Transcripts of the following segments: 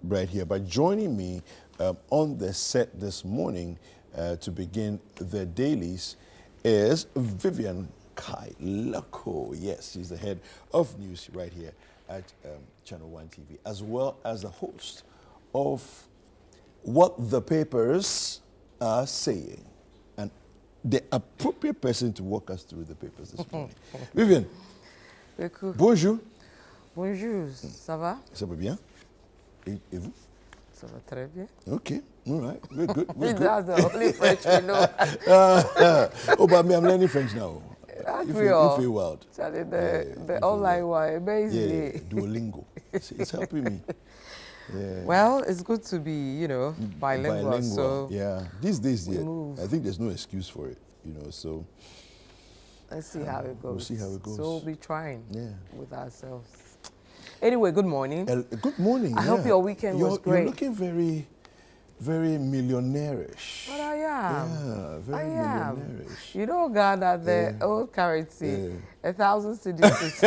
right here. But joining me on the set this morning to begin the dailies is Vivian Kailako. Yes, she's the head of news right here at ChannelOne TV, as well as the host of What the Papers Are Saying. And the appropriate person to walk us through the papers this morning. Vivian, bonjour. Bonjour, ça va? Ça va bien? Et vous? Ça va très bien. Okay, all right, we're good. We're good. That's the only French we know. Oh, but me, I'm learning French now. You feel wild. Charlie, the online one, amazing. Yeah, Duolingo. It's helping me. Yeah. Well, it's good to be, you know, bilingual. So yeah, these days, I think there's no excuse for it, you know. So let's see how it goes. We'll see how it goes. So we'll be trying with ourselves. Anyway, good morning. Good morning. I hope your weekend was great. You're looking very, very millionaire-ish. But I am. Yeah, very millionaire-ish. You know, Ghana, the old currency, 1,000 cedis.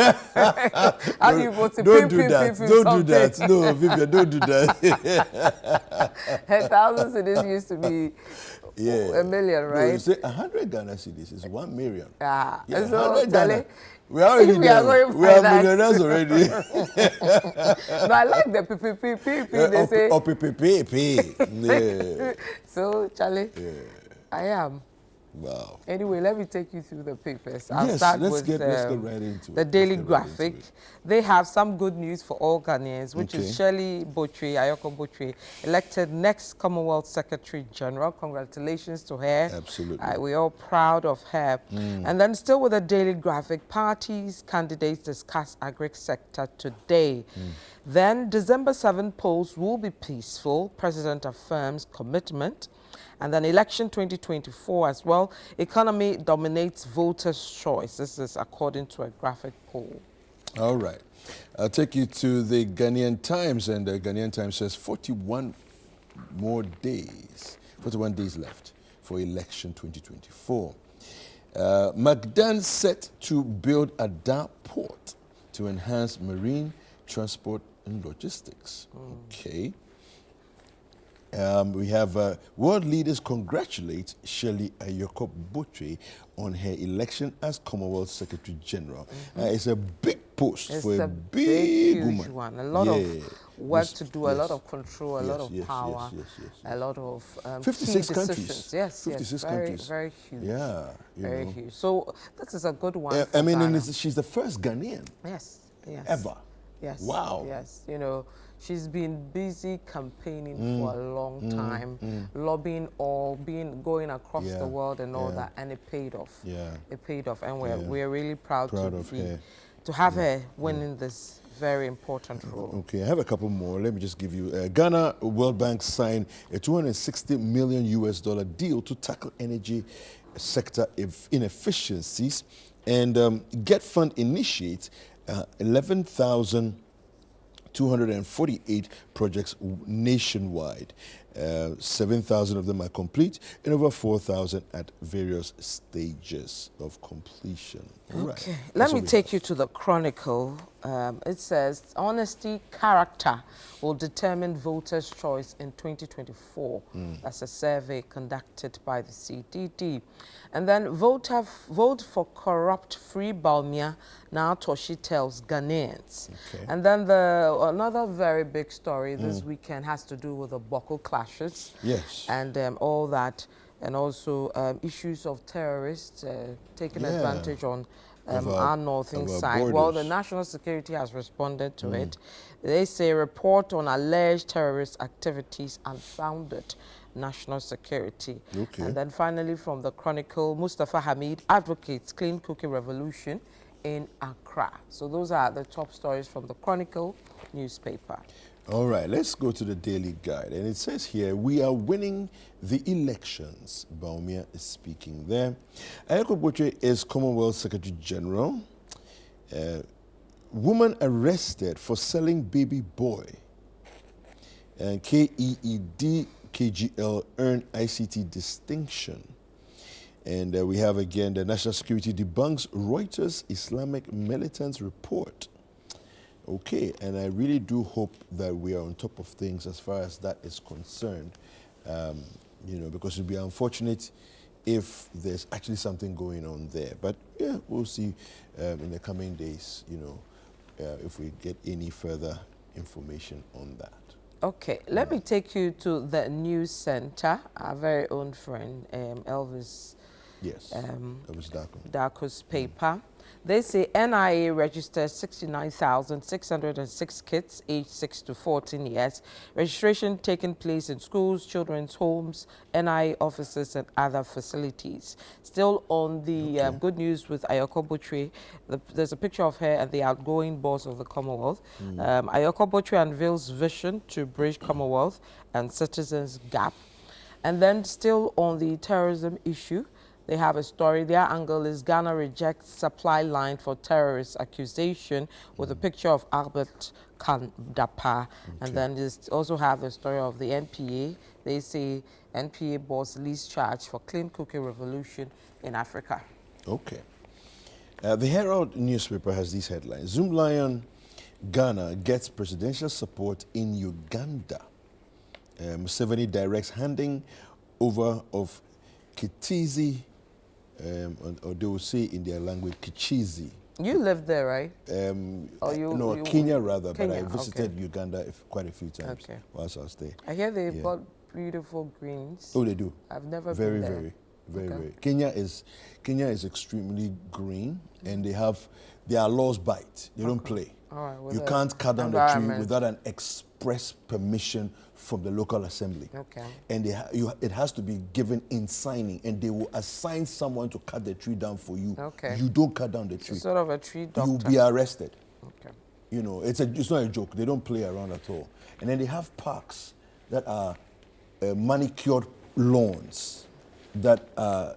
How do you go to Don't do that. Don't do that. No, Vivian, don't do that. 1,000 cedis used to be a million, right? No, you say 100 Ghana cedis is 1 million. Yeah. So, Charlie, we are already there. We are millionaires already. No, I like the PPP. They say. PPP. Yeah. So, Charlie, I am. Wow. Anyway, let me take you through the papers. I'll start let's with get right into the Daily Graphic. They have some good news for all Ghanaians, which is Shirley Botry, Ayoko Botry, elected next Commonwealth Secretary General. Congratulations to her. Absolutely. We're all proud of her. And then still with the Daily Graphic, parties, candidates discuss agri sector today. Then December 7 polls will be peaceful. President affirms commitment. And then election 2024 as well. Economy dominates voters' choice. This is according to a graphic poll. All right. I'll take you to the Ghanaian Times, and the Ghanaian Times says 41 days left for election 2024. Magdan set to build a Dar port to enhance marine transport and logistics. Okay. We have world leaders congratulate Shirley Ayoko Botry on her election as Commonwealth Secretary General. It's a big post for a big huge woman. One. A lot of work to do, a lot of control, a lot of power, a lot of 56 key countries. Decisions. Yes, 56 very, countries. very huge. Yeah, very huge. So this is a good one. I mean, she's the first Ghanaian. Yes. Ever. Yes. Wow. Yes. You know, she's been busy campaigning for a long time, lobbying going across the world and all that, and it paid off. Yeah. It paid off, and we're really proud to have her winning this very important role. Okay, I have a couple more. Let me just give you. Ghana World Bank signed a $260 million deal to tackle energy sector inefficiencies, and Get Fund initiates 11,248 projects nationwide. 7,000 of them are complete and over 4,000 at various stages of completion. Okay, let me take you to the Chronicle. It says, honesty, character will determine voters' choice in 2024. That's a survey conducted by the CDD. And then vote for corrupt-free Bawumia, now Toshi tells Ghanaians. Okay. And then another very big story this weekend has to do with the Boko clashes. Yes. And all that, and also issues of terrorists taking advantage on our northern side. Borders. Well, the national security has responded to it. They say report on alleged terrorist activities unfounded. National security. Okay. And then finally from the Chronicle, Mustafa Hamid advocates clean cooking revolution in Accra. So those are the top stories from the Chronicle newspaper. All right, let's go to the Daily Guide. And it says here, we are winning the elections. Bawumia is speaking there. Ayoko Botry is Commonwealth Secretary General. Woman arrested for selling baby boy. And KGL earned ICT distinction. And we have again the National Security debunks Reuters Islamic militants report. Okay, and I really do hope that we are on top of things as far as that is concerned, because it would be unfortunate if there's actually something going on there. But yeah, we'll see in the coming days, if we get any further information on that. Okay, let me take you to the news center. Our very own friend, Elvis. Yes, Elvis Darko's paper. They say NIA registered 69,606 kids aged 6 to 14 years. Registration taking place in schools, children's homes, NIA offices, and other facilities. Still on the good news with Ayoko Botwe, there's a picture of her and the outgoing boss of the Commonwealth. Ayoko Botwe unveils vision to bridge Commonwealth and citizens' gap. And then still on the terrorism issue, they have a story. Their angle is Ghana rejects supply line for terrorist accusation with a picture of Albert Kandapa. And then they also have the story of the NPA. They say NPA boss leads charge for clean cooking revolution in Africa. Okay. The Herald newspaper has these headlines. Zoom Lion Ghana gets presidential support in Uganda. Museveni directs handing over of Kitizi, or they will say in their language, Kichizi. You lived there, right? Kenya rather, but I visited Uganda quite a few times whilst I was there. I hear they bought beautiful greens. Oh, they do? I've never been there. Very. Kenya is extremely green, and their laws bite. They don't play. All right, you can't cut down the tree without an express permission from the local assembly. Okay. And it has to be given in signing, and they will assign someone to cut the tree down for you. Okay. You don't cut down the tree. It's sort of a tree doctor. You'll be arrested. Okay. It's not a joke. They don't play around at all. And then they have parks that are manicured lawns that are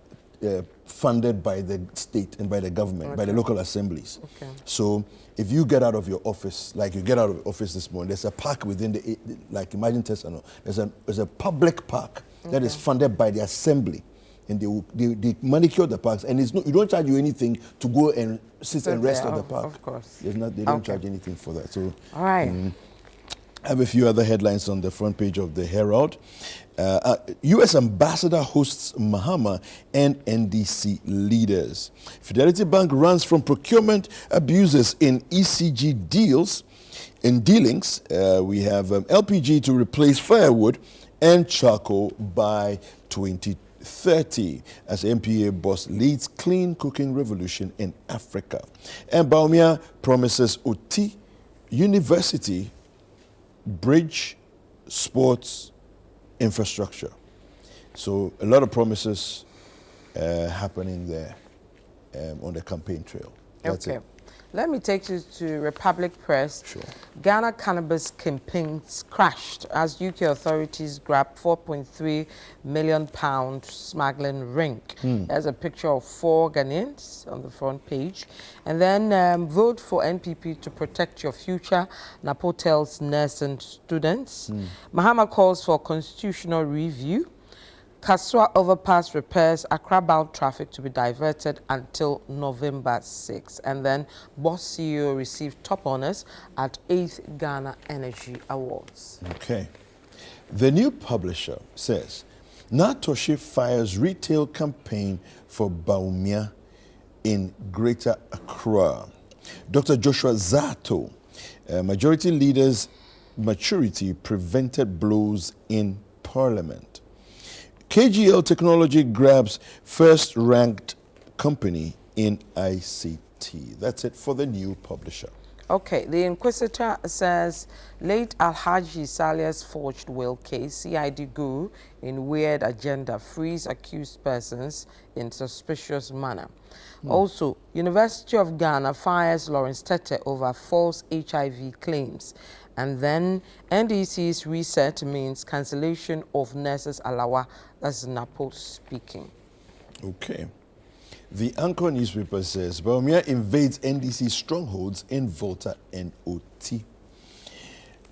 funded by the state and by the government, by the local assemblies. Okay. So if you get out of your office, like you get out of the office this morning, there's a park within like imagine Tesano, there's a public park that is funded by the assembly, and they manicure the parks, and you don't charge you anything to go and sit and rest at the park. Of course. They don't charge anything for that. So all right. I have a few other headlines on the front page of the Herald. U.S. ambassador hosts Mahama and NDC leaders. Fidelity Bank runs from procurement abuses in ECG deals. In dealings, we have LPG to replace firewood and charcoal by 2030 as MPA boss leads clean cooking revolution in Africa. And Bawumia promises OT University bridge sports infrastructure. So a lot of promises happening there on the campaign trail. That's it. Let me take you to Republic Press. Sure. Ghana cannabis kingpins crashed as UK authorities grabbed £4.3 million smuggling ring. There's a picture of 4 Ghanaians on the front page. And then vote for NPP to protect your future, Napo tells nursing students. Mahama calls for constitutional review. Kaswa overpass repairs, Accra-bound traffic to be diverted until November 6. And then Boss CEO received top honors at 8th Ghana Energy Awards. Okay. The new publisher says, Natoshi fires retail campaign for Bawumia in Greater Accra. Dr. Joshua Zato, majority leaders' maturity prevented blows in Parliament. KGL Technology grabs first-ranked company in ICT. That's it for the new publisher. Okay, the Inquisitor says late Alhaji Salia's forged will case, CID guru in weird agenda, frees accused persons in suspicious manner. Also, University of Ghana fires Lawrence Tete over false HIV claims. And then NDC's reset means cancellation of nurses Alawa. That's Napo speaking. Okay. The Anchor newspaper says Bawumia invades NDC strongholds in Volta and OT.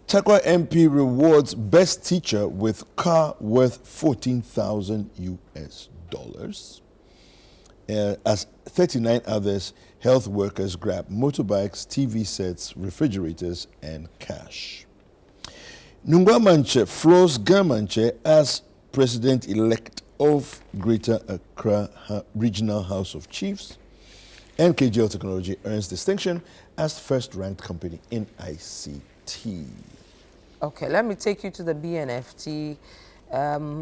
Takwa MP rewards best teacher with car worth $14,000 US. as 39 others health workers grab motorbikes, TV sets, refrigerators, and cash. Nungwa Manche floors Gamanche as president-elect of Greater Accra Regional House of Chiefs. And KGL Technology earns distinction as first-ranked company in ICT. Okay, let me take you to the BNFT.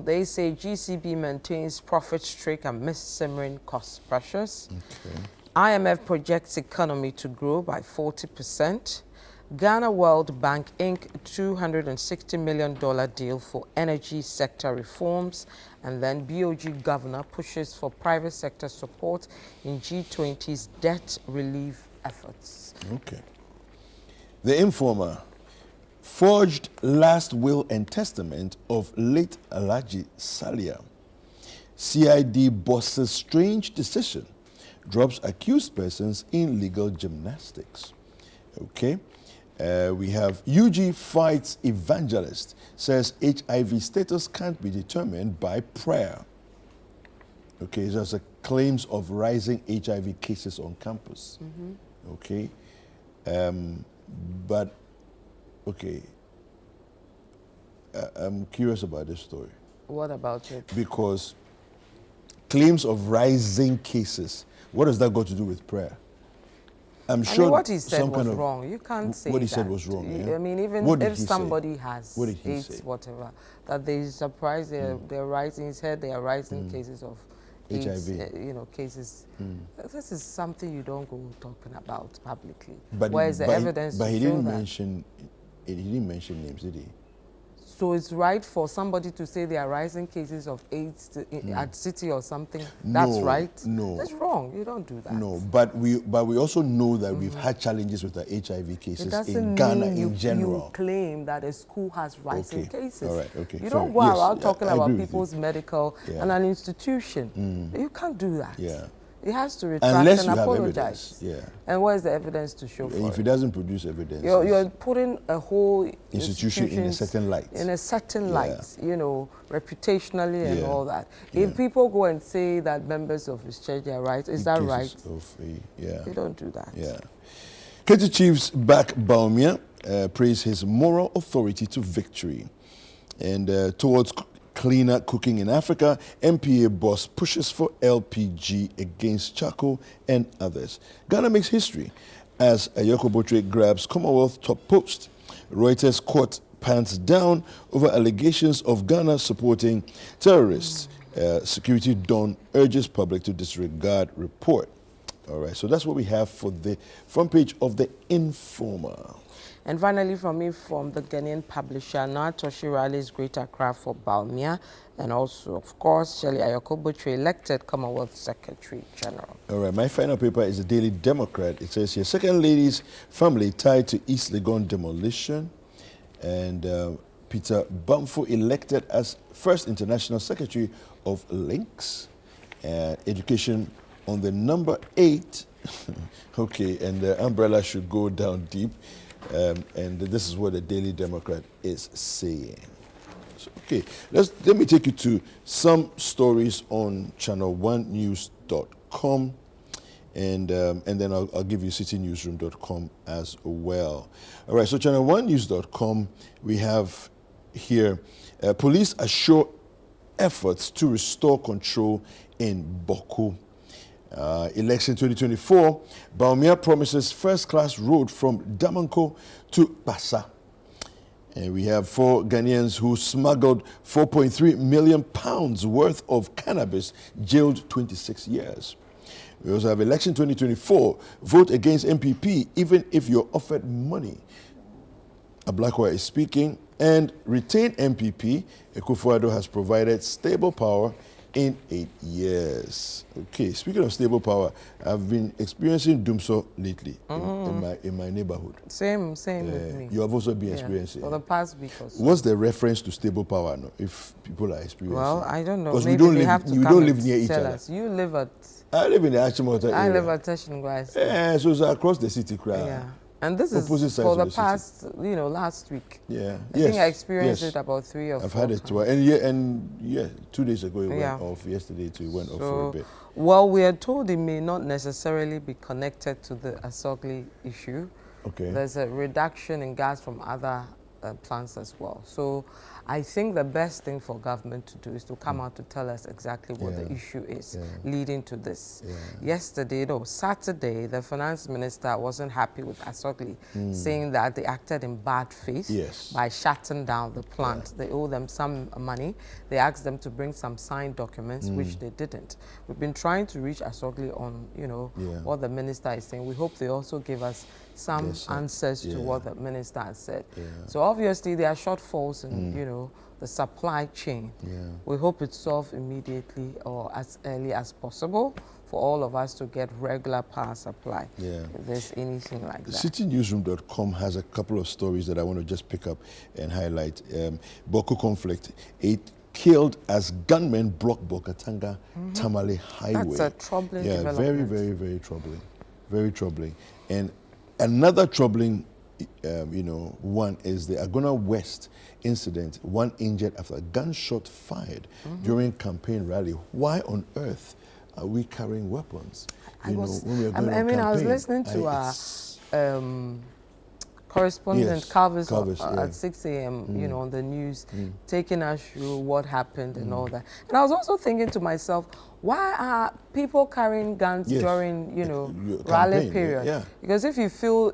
They say GCB maintains profit streak amidst simmering cost pressures. Okay. IMF projects economy to grow by 40%. Ghana World Bank Inc. $260 million deal for energy sector reforms. And then BOG governor pushes for private sector support in G20's debt relief efforts. Okay. The Informer. Forged last will and testament of late Alhaji Salia. CID boss's strange decision drops accused persons in legal gymnastics. Okay. We have UG fights evangelist, says HIV status can't be determined by prayer. Okay, there's a claims of rising HIV cases on campus. Okay. But, okay, I'm curious about this story. What about it? Because claims of rising cases, what does that got to do with prayer? I'm sure mean, what he said was wrong. You can't say what he that. said was wrong. Yeah? I mean, even if somebody has AIDS, whatever, that they're surprised they're rising. He said they are rising cases of AIDS, HIV. Cases. This is something you don't go talking about publicly. But where's the evidence to show that? But he didn't mention names, did he? So it's right for somebody to say there are rising cases of AIDS at City or something. That's right. No, that's wrong. You don't do that. No, but we also know that we've had challenges with the HIV cases in Ghana in general. You claim that a school has rising cases. All right. Okay. You don't go around talking about people's medical and an institution. You can't do that. Yeah. He has to retract and apologize. Yeah. And where's the evidence to show for it? If he doesn't produce evidence, you're putting a whole institution in a certain light. In a certain light, reputationally and all that. If people go and say that members of his church are right, is that right? You don't do that. Yeah. Katy Chiefs back Bawumia, praise his moral authority to victory. And towards cleaner cooking in Africa, MPA boss pushes for LPG against charcoal and others. Ghana makes history as Ayoko Botre grabs Commonwealth top post. Reuters court pants down over allegations of Ghana supporting terrorists. Security Dawn urges public to disregard report. All right, so that's what we have for the front page of the Informer. And finally, from the Ghanaian publisher, Natoshi Riley's Greater Accra for Bawumia, and also, of course, Shirley Ayoko Botre elected Commonwealth Secretary General. All right, my final paper is the Daily Democrat. It says here, Second Lady's family tied to East Legon demolition, and Peter Bamfo elected as first international secretary of Links, education on the number 8. Okay, and the umbrella should go down deep. And this is what the Daily Democrat is saying. So, okay, let me take you to some stories on ChannelOneNews.com, and then I'll give you CityNewsroom.com as well. All right, so ChannelOneNews.com, we have here, police assure efforts to restore control in Boko. Election 2024, Bawumia promises first-class road from Damanko to Bassa. And we have 4 Ghanaians who smuggled 4.3 million pounds worth of cannabis, jailed 26 years. We also have election 2024, vote against MPP even if you're offered money. Ablakwa is speaking, and retain MPP, Akufo-Addo has provided stable power in 8 years. Okay, speaking of stable power, I've been experiencing Dumso lately in my neighborhood. Same with me. You have also been experiencing for the past week or so. What's the reference to stable power now, if people are experiencing? Well, I don't know. Because we don't live near each other. You live at... I live in the Achimota area. I live at Teshingwise. Yeah, so it's across the city crowd. Yeah. And this opposite is sides for of the the past, last week. Yeah. I think I experienced it about 3 or 4 I've had it times. twice. And 2 days ago it went off. Yesterday too, it went off for a bit. Well, we are told it may not necessarily be connected to the Asogli issue. Okay. There's a reduction in gas from other plants as well. So I think the best thing for government to do is to come out to tell us exactly what the issue is leading to this. Saturday, the finance minister wasn't happy with Asogli, saying that they acted in bad faith by shutting down the plant. They owe them some money. They asked them to bring some signed documents, which they didn't. We've been trying to reach Asogli on, what the minister is saying. We hope they also give us some answers to what the minister has said. So obviously there are shortfalls in, the supply chain. We hope it's solved immediately or as early as possible for all of us to get regular power supply. If there's anything like that. CityNewsroom.com has a couple of stories that I want to just pick up and highlight. Boko conflict, it killed as gunmen block Bokatanga Tamale Highway. That's a troubling development. Very, very, very troubling. Very troubling. And another troubling one is the Agona West incident. One injured after a gunshot fired during campaign rally. Why on earth are we carrying weapons? I was listening to our correspondent Carvis at 6 a.m. On the news, taking us through what happened and all that. And I was also thinking to myself, why are people carrying guns during, rally period? Because if you feel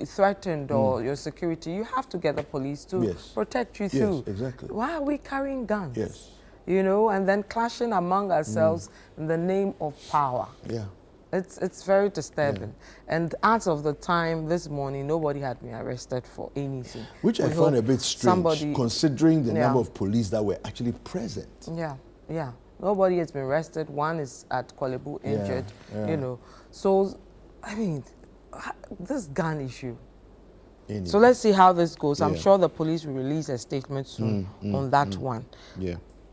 threatened or your security, you have to get the police to protect you through. Exactly. Why are we carrying guns? And then clashing among ourselves in the name of power. It's very disturbing. And as of the time this morning, nobody had been arrested for anything. Which I found a bit strange, considering the number of police that were actually present. Nobody has been arrested. One is at Kolebu injured, So, I mean, this gun issue. So let's see how this goes. I'm sure the police will release a statement soon on that one.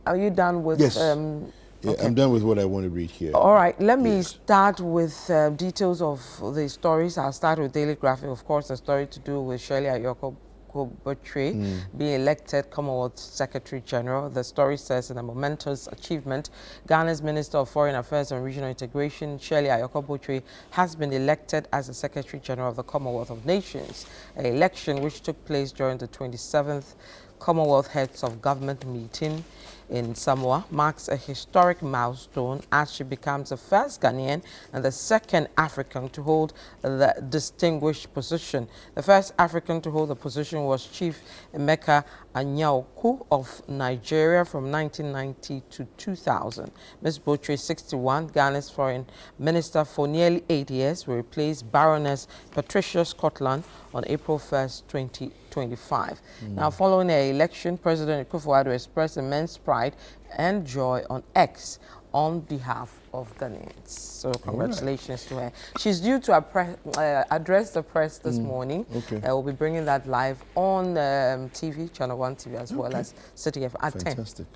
Are you done with... Yes. I'm done with what I want to read here. All right, let me start with details of the stories. I'll start with Daily Graphic, of course, a story to do with Shirley Ayoko Botchwey being elected Commonwealth Secretary General. The story says, in a momentous achievement, Ghana's Minister of Foreign Affairs and Regional Integration, Shirley Ayoko Botchwey, has been elected as the Secretary General of the Commonwealth of Nations, an election which took place during the 27th Commonwealth Heads of Government meeting in Samoa, marks a historic milestone as she becomes the first Ghanaian and the second African to hold the distinguished position. The first African to hold the position was Chief Emeka Anyaoku of Nigeria from 1990 to 2000. Ms. Botchwey, 61, Ghana's foreign minister for nearly 8 years, will replace Baroness Patricia Scotland on April 1st, 2025. Now, following the election, President Akufo-Addo expressed immense pride and joy on X on behalf of Ghanaians. So congratulations to her. She's due to address the press this morning. We'll be bringing that live on TV, ChannelOne TV, as well as City FM at 10. Fantastic.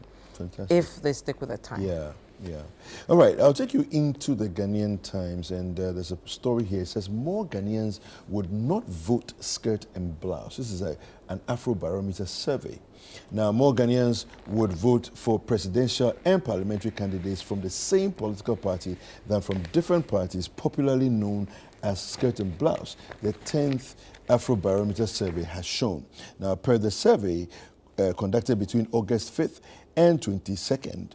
If they stick with the time. All right, I'll take you into the Ghanaian Times, and there's a story here. It says more Ghanaians would not vote skirt and blouse. This is an Afrobarometer survey. Now, more Ghanaians would vote for presidential and parliamentary candidates from the same political party than from different parties, popularly known as skirt and blouse, the 10th Afrobarometer survey has shown. Now, per the survey conducted between August 5th and 22nd,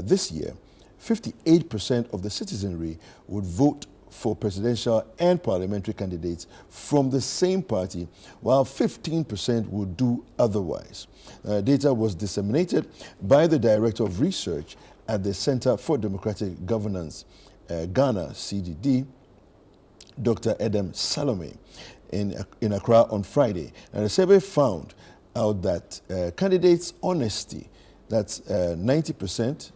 this year, 58% of the citizenry would vote for presidential and parliamentary candidates from the same party, while 15% would do otherwise. Data was disseminated by the Director of Research at the Center for Democratic Governance, Ghana, CDD, Dr. Edem Salome, in Accra on Friday. And the survey found out that candidates' honesty, that's 90%,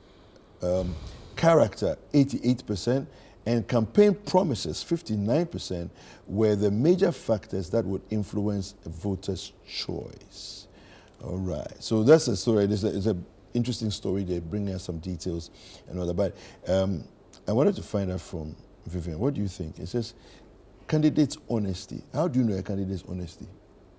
character 88%, and campaign promises 59% were the major factors that would influence a voter's choice. All right, so that's the story. It's an interesting story. They bring us some details and all that. But I wanted to find out from Vivian, what do you think? It says candidate's honesty. How do you know a candidate's honesty?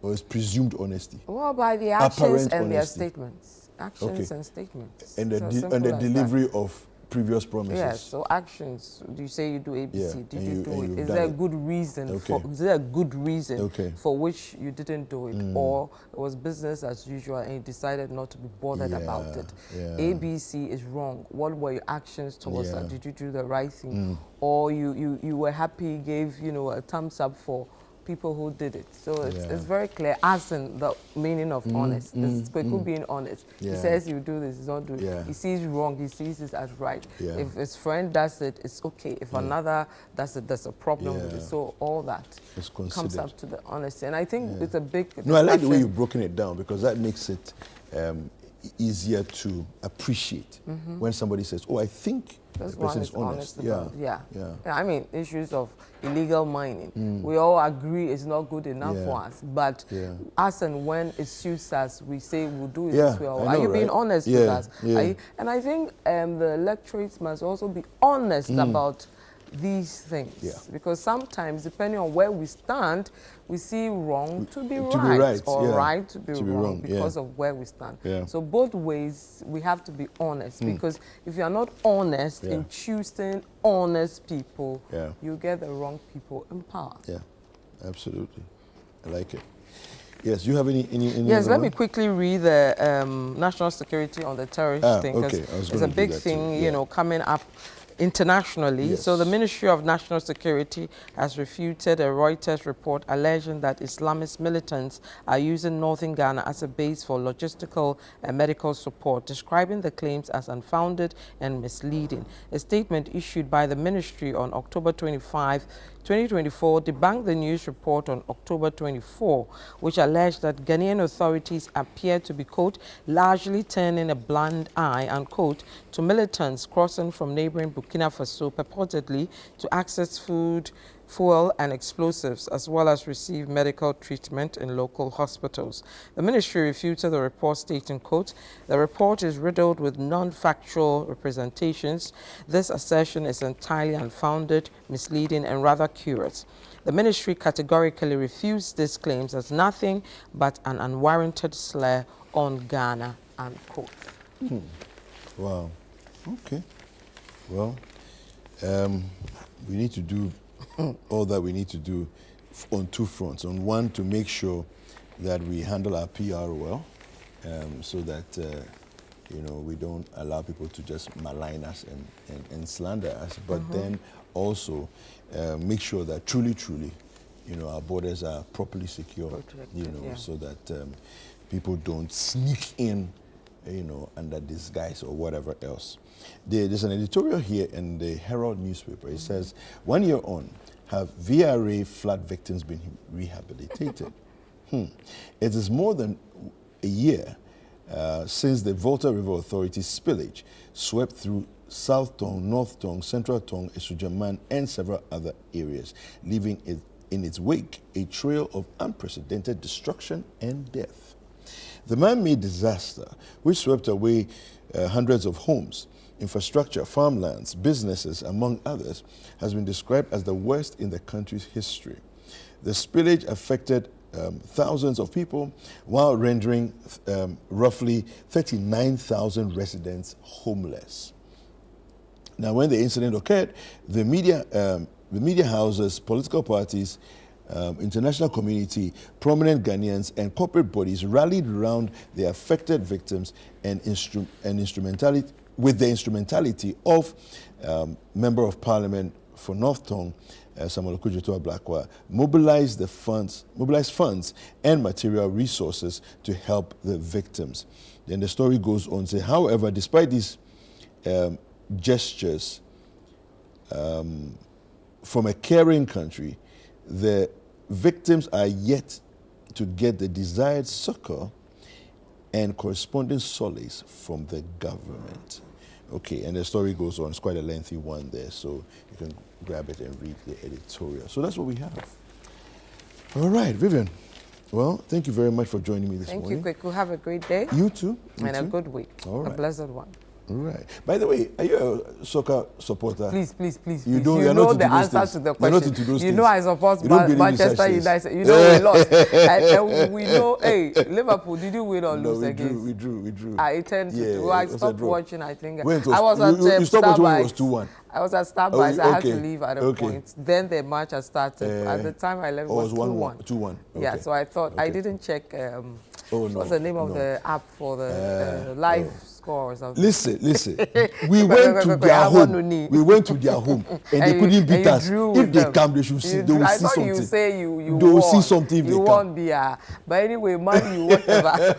Or is presumed honesty? Well, by the actions Apparent and their honesty. statements. Actions and statements. And the, So and the simple as delivery that. of previous promises. Yes, so actions. Do you say you do ABC? Yeah, Did and you you- do and it? you've Is done there a it. good reason Okay. for? Is there a good reason Okay. for which you didn't do it, or it was business as usual and you decided not to be bothered about it? Yeah. ABC is wrong. What were your actions towards Yeah. that? Did you do the right thing, or you were happy, gave a thumbs up for people who did it? So it's very clear, as in the meaning of honest. It's people being honest. He Yeah. says you do this, you don't do it. Yeah. He sees wrong, he sees it as right. Yeah. If his friend does it, it's okay. If another does it, there's a problem with it. Yeah. So all that It's comes considered. up to the honesty. And I think it's a big No, I like the way discussion. you've broken it down, because that makes it easier to appreciate when somebody says, "Oh, I think This the one person is is honest." about- Yeah. I mean, issues of illegal mining. We all agree it's not good enough Yeah. for us. But Yeah. as and when it suits us, we say we'll do it Yeah, this way. Or I are know, you being right? honest Yeah, with us? yeah. And I think the electorates must also be honest about these things. Yeah. Because sometimes, depending on where we stand, we see wrong to be To be right, right, or yeah. right to be wrong yeah. because of where we stand. Yeah. So both ways, we have to be honest, because if you are not honest Yeah. in choosing honest people, Yeah. you get the wrong people in power. Yeah, absolutely. I like it. Yes, you have any Yes, other let me one? quickly read the national security on the terrorist thing, okay. I was it's gonna a do big that thing, too. Yeah. coming up internationally. Yes. So the Ministry of National Security has refuted a Reuters report alleging that Islamist militants are using northern Ghana as a base for logistical and medical support, describing the claims as unfounded and misleading. A statement issued by the ministry on October 25, 2024 debunked the news report on October 24, which alleged that Ghanaian authorities appear to be, quote, largely turning a blind eye, unquote, to militants crossing from neighboring Burkina Faso purportedly to access food, fuel and explosives, as well as receive medical treatment in local hospitals. The ministry refuted the report, stating, quote, the report is riddled with non-factual representations. This assertion is entirely unfounded, misleading, and rather curious. The ministry categorically refused these claims as nothing but an unwarranted slur on Ghana, unquote. Wow. Okay. Well, we need to do all that we need to do on two fronts. On one, to make sure that we handle our PR well, so that we don't allow people to just malign us and slander us. But then also make sure that truly, our borders are properly secure. Protected, so that people don't sneak in, under disguise or whatever else. There's an editorial here in the Herald newspaper. It says, 1 year on, have VRA flood victims been rehabilitated? It is more than a year since the Volta River Authority spillage swept through South Tong, North Tong, Central Tong, Esujaman, and several other areas, leaving in its wake a trail of unprecedented destruction and death. The man-made disaster, which swept away hundreds of homes, infrastructure, farmlands, businesses, among others, has been described as the worst in the country's history. The spillage affected thousands of people, while rendering roughly 39,000 residents homeless. Now, when the incident occurred, the media houses, political parties, international community, prominent Ghanaians, and corporate bodies rallied around the affected victims and with the instrumentality of Member of Parliament for North Tong, Samuel Okudzeto Ablakwa, mobilized funds and material resources to help the victims. Then the story goes on to say, however, despite these gestures from a caring country, the victims are yet to get the desired succor and corresponding solace from the government. Okay, and the story goes on. It's quite a lengthy one there, so you can grab it and read the editorial. So that's what we have. All right, Vivian. Well, thank you very much for joining me this morning. Thank you, Kweku. Have a great day. You too. And a good week. All right. A blessed one. Right. By the way, are you a soccer supporter? Please. You You know the answer to the question. You know I support Manchester United. You know we lost. And we know, hey, Liverpool, did you win or lose against? We drew. I intend to do. I stopped watching, I think. I was at you stopped watching when it was 2-1. I was at Starbucks. I had to leave at a point. Then the match had started. At the time I left, it was 2-1. 2-1. Okay. Yeah, so I thought, I didn't check, what's the name of the app for the live score or something? Listen. We went to their home. We went to their home, and they couldn't beat us. If they come, they should see. They will see something. I thought you say you they will see something if you they won't be. But anyway, man, you whatever.